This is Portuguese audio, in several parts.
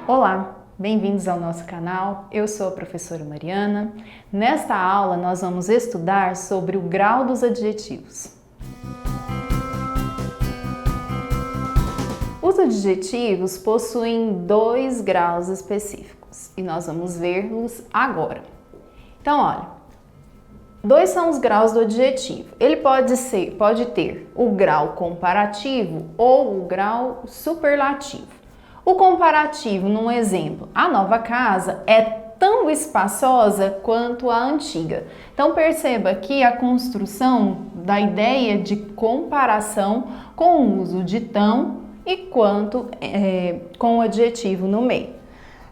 Olá, bem-vindos ao nosso canal. Eu sou a professora Mariana. Nesta aula nós vamos estudar sobre o grau dos adjetivos. Os adjetivos possuem dois graus específicos e nós vamos vê-los agora. Então, olha, dois são os graus do adjetivo. Ele pode ter o grau comparativo ou o grau superlativo. O comparativo, num exemplo, a nova casa é tão espaçosa quanto a antiga. Então perceba aqui a construção da ideia de comparação com o uso de tão e quanto com o adjetivo no meio.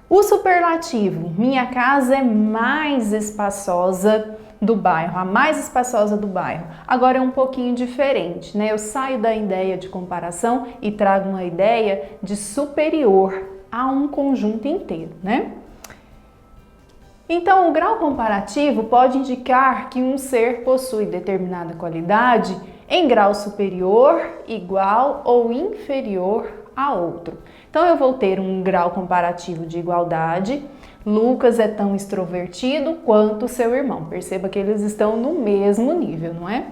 O superlativo, minha casa é mais espaçosa do bairro, a mais espaçosa do bairro. Agora é um pouquinho diferente, né? Eu saio da ideia de comparação e trago uma ideia de superior a um conjunto inteiro, né? Então, o grau comparativo pode indicar que um ser possui determinada qualidade em grau superior, igual ou inferior a outro. Então, eu vou ter um grau comparativo de igualdade. Lucas é tão extrovertido quanto seu irmão. Perceba que eles estão no mesmo nível, não é?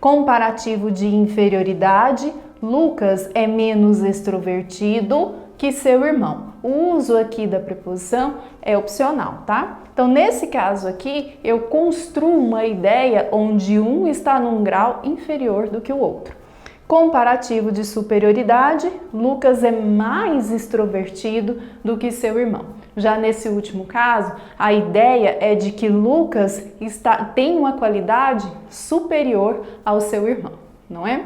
Comparativo de inferioridade, Lucas é menos extrovertido que seu irmão. O uso aqui da preposição é opcional, tá? Então, nesse caso aqui, eu construo uma ideia onde um está num grau inferior do que o outro. Comparativo de superioridade, Lucas é mais extrovertido do que seu irmão. Já nesse último caso, a ideia é de que Lucas tem uma qualidade superior ao seu irmão, não é?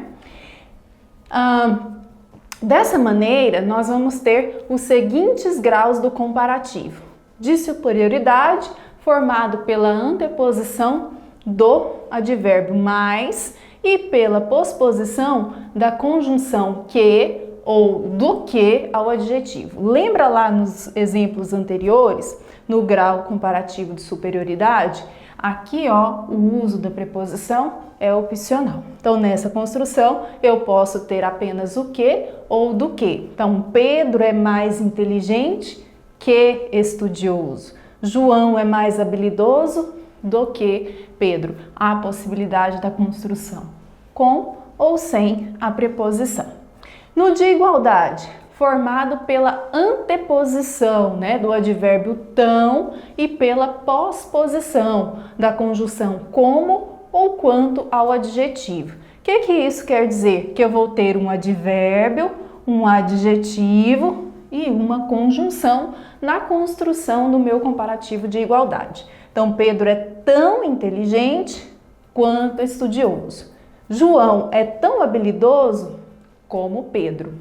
Dessa maneira, nós vamos ter os seguintes graus do comparativo. De superioridade, formado pela anteposição do advérbio mais e pela posposição da conjunção que ou do que ao adjetivo. Lembra lá nos exemplos anteriores, no grau comparativo de superioridade? Aqui, ó, o uso da preposição é opcional. Então, nessa construção, eu posso ter apenas o que ou do que. Então, Pedro é mais inteligente que estudioso. João é mais habilidoso do que Pedro. Há a possibilidade da construção com ou sem a preposição. No de igualdade, formado pela anteposição, né, do advérbio tão e pela posposição da conjunção como ou quanto ao adjetivo. O que isso quer dizer? Que eu vou ter um advérbio, um adjetivo e uma conjunção na construção do meu comparativo de igualdade. Então, Pedro é tão inteligente quanto estudioso. João é tão habilidoso como Pedro.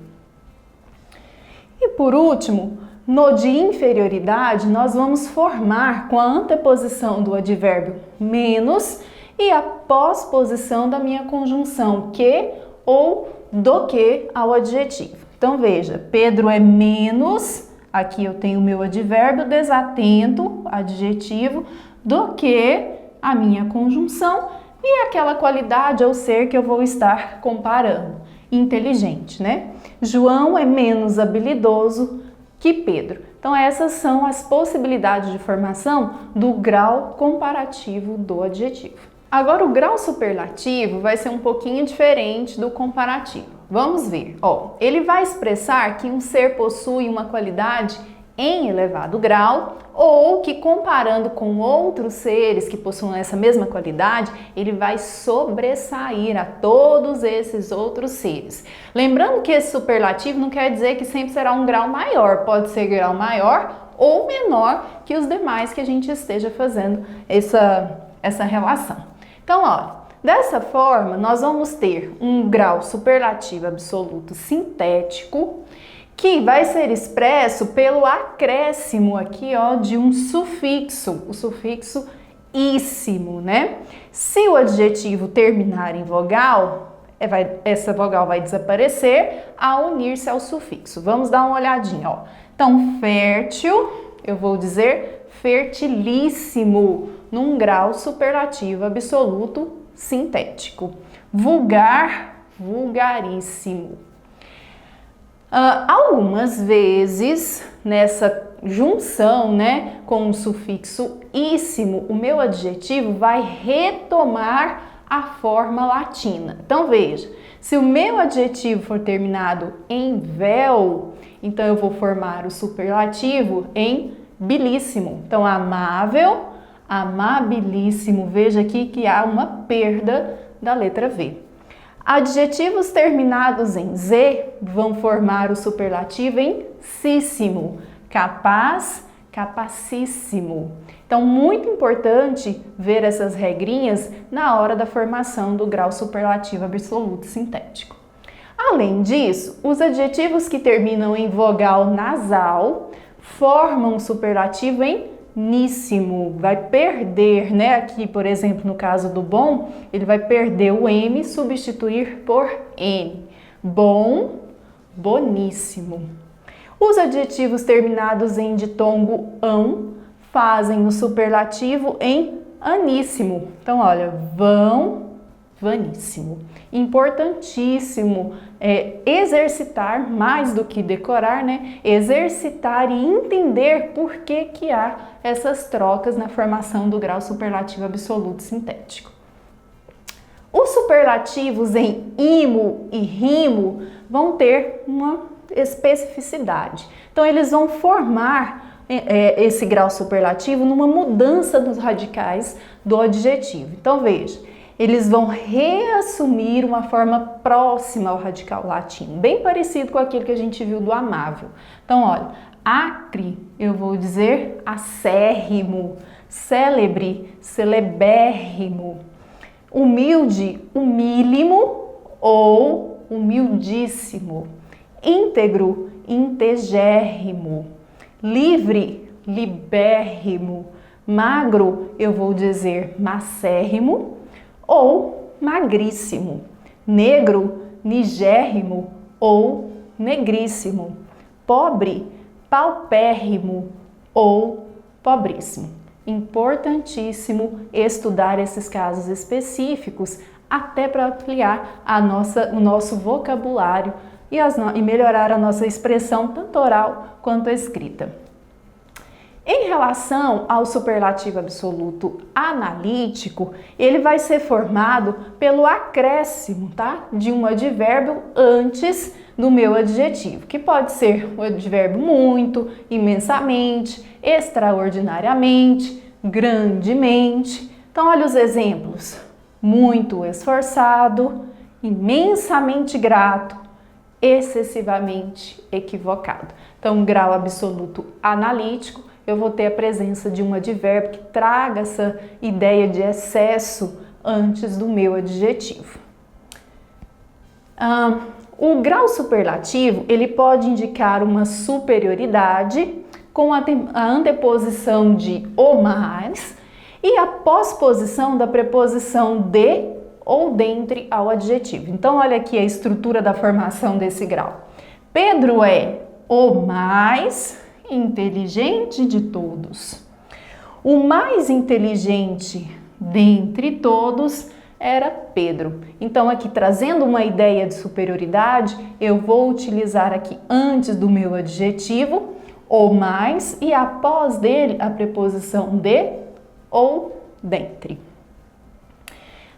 E por último, no de inferioridade, nós vamos formar com a anteposição do advérbio menos e a posposição da minha conjunção que ou do que ao adjetivo. Então veja, Pedro é menos, aqui eu tenho o meu advérbio desatento, adjetivo, do que a minha conjunção e aquela qualidade ou ser que eu vou estar comparando. Inteligente, né? João é menos habilidoso que Pedro. Então, essas são as possibilidades de formação do grau comparativo do adjetivo. Agora, o grau superlativo vai ser um pouquinho diferente do comparativo. Vamos ver. Ó, ele vai expressar que um ser possui uma qualidade em elevado grau ou que, comparando com outros seres que possuem essa mesma qualidade, ele vai sobressair a todos esses outros seres. Lembrando que esse superlativo não quer dizer que sempre será um grau maior, pode ser grau maior ou menor que os demais que a gente esteja fazendo essa relação. Então, olha, dessa forma, nós vamos ter um grau superlativo absoluto sintético, que vai ser expresso pelo acréscimo aqui, ó, de um sufixo, o sufixo íssimo, né? Se o adjetivo terminar em vogal, essa vogal vai desaparecer ao unir-se ao sufixo. Vamos dar uma olhadinha, ó. Então, fértil, eu vou dizer fertilíssimo, num grau superlativo absoluto sintético. Vulgar, vulgaríssimo. Algumas vezes, nessa junção, né, com o sufixo íssimo, o meu adjetivo vai retomar a forma latina. Então, veja, se o meu adjetivo for terminado em vel, então eu vou formar o superlativo em bilíssimo. Então, amável, amabilíssimo. Veja aqui que há uma perda da letra V. Adjetivos terminados em Z vão formar o superlativo em císsimo. Capaz, capacíssimo. Então, muito importante ver essas regrinhas na hora da formação do grau superlativo absoluto sintético. Além disso, os adjetivos que terminam em vogal nasal formam o superlativo em níssimo. Vai perder, né? Aqui, por exemplo, no caso do bom, ele vai perder o M e substituir por N. Bom, boníssimo. Os adjetivos terminados em ditongo ão fazem o superlativo em aníssimo. Então, olha, vão, vaníssimo. Importantíssimo exercitar, mais do que decorar, né? Exercitar e entender por que há essas trocas na formação do grau superlativo absoluto sintético. Os superlativos em imo e rimo vão ter uma especificidade. Então, eles vão formar esse grau superlativo numa mudança dos radicais do adjetivo. Então, veja, eles vão reassumir uma forma próxima ao radical latino, bem parecido com aquele que a gente viu do amável. Então, olha, acre, eu vou dizer acérrimo, célebre, celebérrimo, humilde, humílimo ou humildíssimo, íntegro, integérrimo, livre, libérrimo, magro, eu vou dizer macérrimo ou magríssimo, negro, nigérrimo ou negríssimo, pobre, paupérrimo ou pobríssimo. Importantíssimo estudar esses casos específicos até para ampliar o nosso vocabulário e melhorar a nossa expressão tanto oral quanto escrita. Em relação ao superlativo absoluto analítico, ele vai ser formado pelo acréscimo, tá? De um advérbio antes do meu adjetivo, que pode ser o advérbio muito, imensamente, extraordinariamente, grandemente. Então, olha os exemplos: muito esforçado, imensamente grato, excessivamente equivocado. Então, grau absoluto analítico, eu vou ter a presença de um advérbio que traga essa ideia de excesso antes do meu adjetivo. O grau superlativo, ele pode indicar uma superioridade com a anteposição de o mais e a posposição da preposição de ou dentre ao adjetivo. Então, olha aqui a estrutura da formação desse grau. Pedro é o mais inteligente de todos. O mais inteligente dentre todos era Pedro. Então, aqui trazendo uma ideia de superioridade, eu vou utilizar aqui antes do meu adjetivo o mais e após dele a preposição de ou dentre.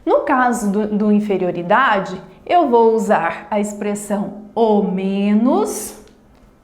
No caso do inferioridade, eu vou usar a expressão o menos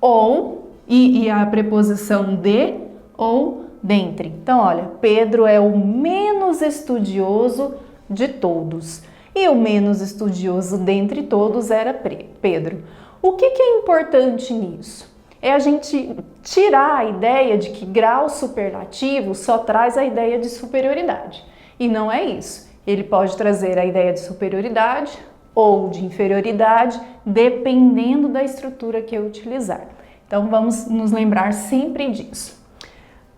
ou e a preposição de ou dentre. Então, olha, Pedro é o menos estudioso de todos. E o menos estudioso dentre todos era Pedro. O que é importante nisso? É a gente tirar a ideia de que grau superlativo só traz a ideia de superioridade. E não é isso. Ele pode trazer a ideia de superioridade ou de inferioridade, dependendo da estrutura que eu utilizar. Então, vamos nos lembrar sempre disso.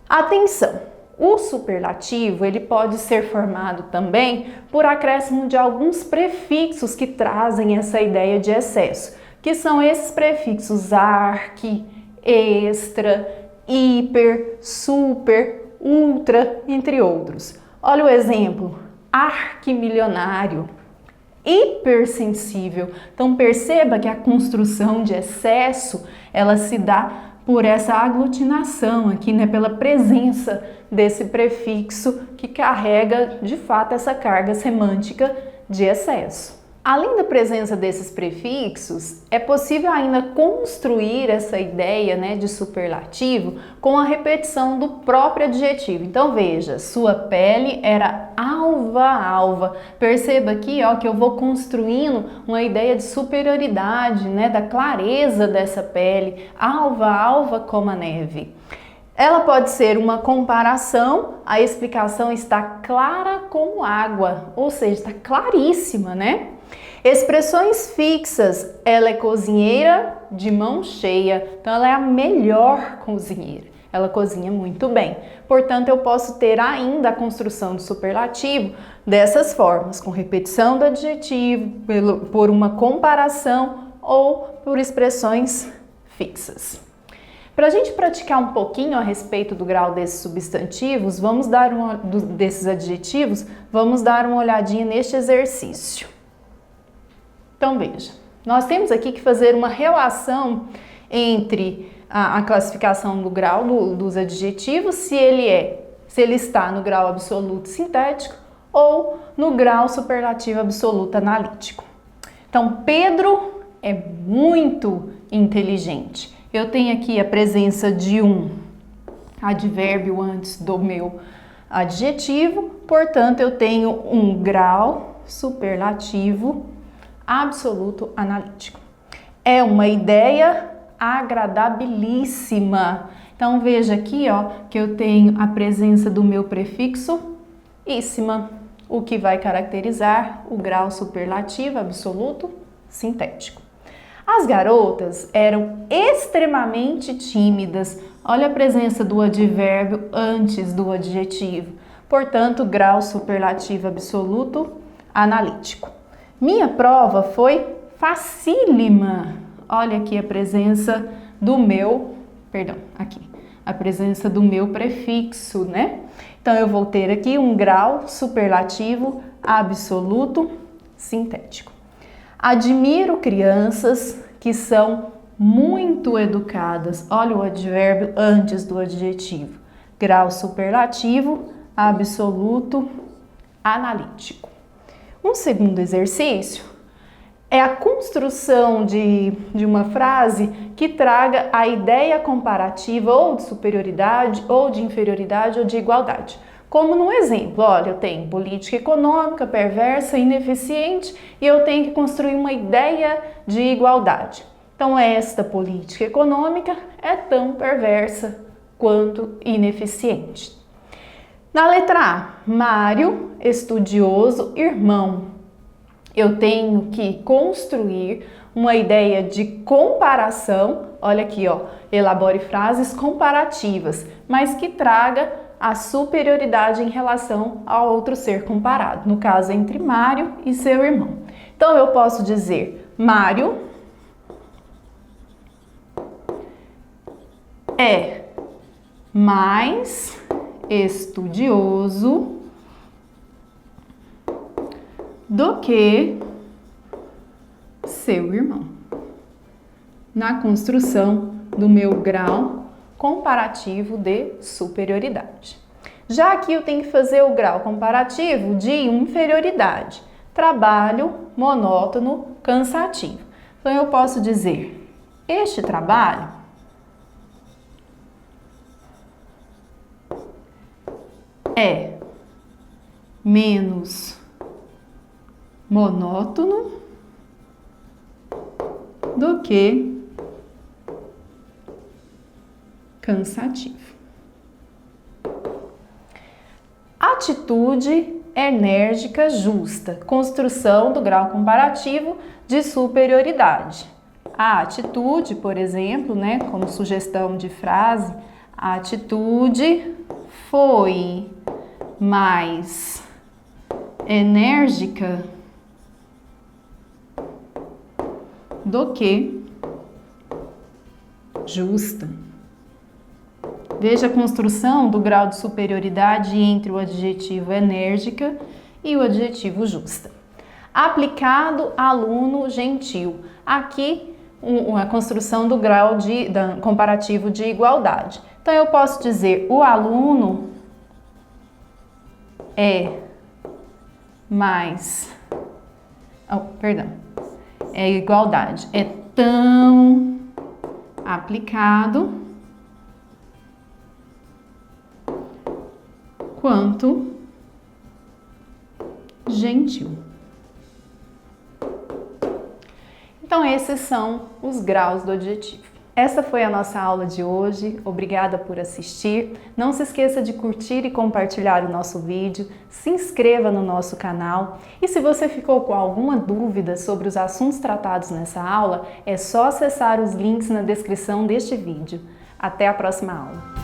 Atenção! O superlativo, ele pode ser formado também por acréscimo de alguns prefixos que trazem essa ideia de excesso, que são esses prefixos arqui, extra, hiper, super, ultra, entre outros. Olha o exemplo: arquimilionário, hipersensível. Então perceba que a construção de excesso, ela se dá por essa aglutinação aqui, né, pela presença desse prefixo que carrega de fato essa carga semântica de excesso. Além da presença desses prefixos, é possível ainda construir essa ideia, né, de superlativo com a repetição do próprio adjetivo. Então veja, sua pele era alva. Perceba aqui, ó, que eu vou construindo uma ideia de superioridade, né, da clareza dessa pele, alva como a neve. Ela pode ser uma comparação, a explicação está clara como água, ou seja, está claríssima, né? Expressões fixas, ela é cozinheira de mão cheia, então ela é a melhor cozinheira, ela cozinha muito bem. Portanto, eu posso ter ainda a construção do superlativo dessas formas, com repetição do adjetivo, por uma comparação ou por expressões fixas. Para a gente praticar um pouquinho a respeito do grau desses substantivos, desses adjetivos, vamos dar uma olhadinha neste exercício. Então veja, nós temos aqui que fazer uma relação entre a classificação do grau dos adjetivos, se ele está no grau absoluto sintético ou no grau superlativo absoluto analítico. Então Pedro é muito inteligente. Eu tenho aqui a presença de um advérbio antes do meu adjetivo, portanto eu tenho um grau superlativo absoluto analítico. É uma ideia agradabilíssima. Então veja aqui, ó, que eu tenho a presença do meu prefixo íssima, o que vai caracterizar o grau superlativo absoluto sintético. As garotas eram extremamente tímidas. Olha a presença do advérbio antes do adjetivo. Portanto, grau superlativo absoluto analítico. Minha prova foi facílima. Olha aqui a presença do meu, a presença do meu prefixo, né? Então eu vou ter aqui um grau superlativo absoluto sintético. Admiro crianças que são muito educadas. Olha o advérbio antes do adjetivo. Grau superlativo absoluto analítico. Um segundo exercício é a construção de uma frase que traga a ideia comparativa ou de superioridade, ou de inferioridade, ou de igualdade. Como no exemplo, olha, eu tenho política econômica, perversa, ineficiente, e eu tenho que construir uma ideia de igualdade. Então, esta política econômica é tão perversa quanto ineficiente. Na letra A, Mário, estudioso, irmão. Eu tenho que construir uma ideia de comparação, olha aqui, ó, elabore frases comparativas, mas que traga a superioridade em relação ao outro ser comparado, no caso entre Mário e seu irmão. Então eu posso dizer, Mário é mais estudioso do que seu irmão, na construção do meu grau comparativo de superioridade. Já aqui eu tenho que fazer o grau comparativo de inferioridade, trabalho monótono, cansativo. Então eu posso dizer, este trabalho é menos monótono do que cansativo. Atitude enérgica justa, construção do grau comparativo de superioridade. A atitude, por exemplo, né, como sugestão de frase, a atitude foi mais enérgica do que justa. Veja a construção do grau de superioridade entre o adjetivo enérgica e o adjetivo justa. Aplicado, aluno, gentil. Aqui, a construção do grau comparativo de igualdade. Então, eu posso dizer, o aluno é mais... é igualdade. É tão aplicado quanto gentil. Então, esses são os graus do adjetivo. Essa foi a nossa aula de hoje. Obrigada por assistir. Não se esqueça de curtir e compartilhar o nosso vídeo. Se inscreva no nosso canal. E se você ficou com alguma dúvida sobre os assuntos tratados nessa aula, é só acessar os links na descrição deste vídeo. Até a próxima aula.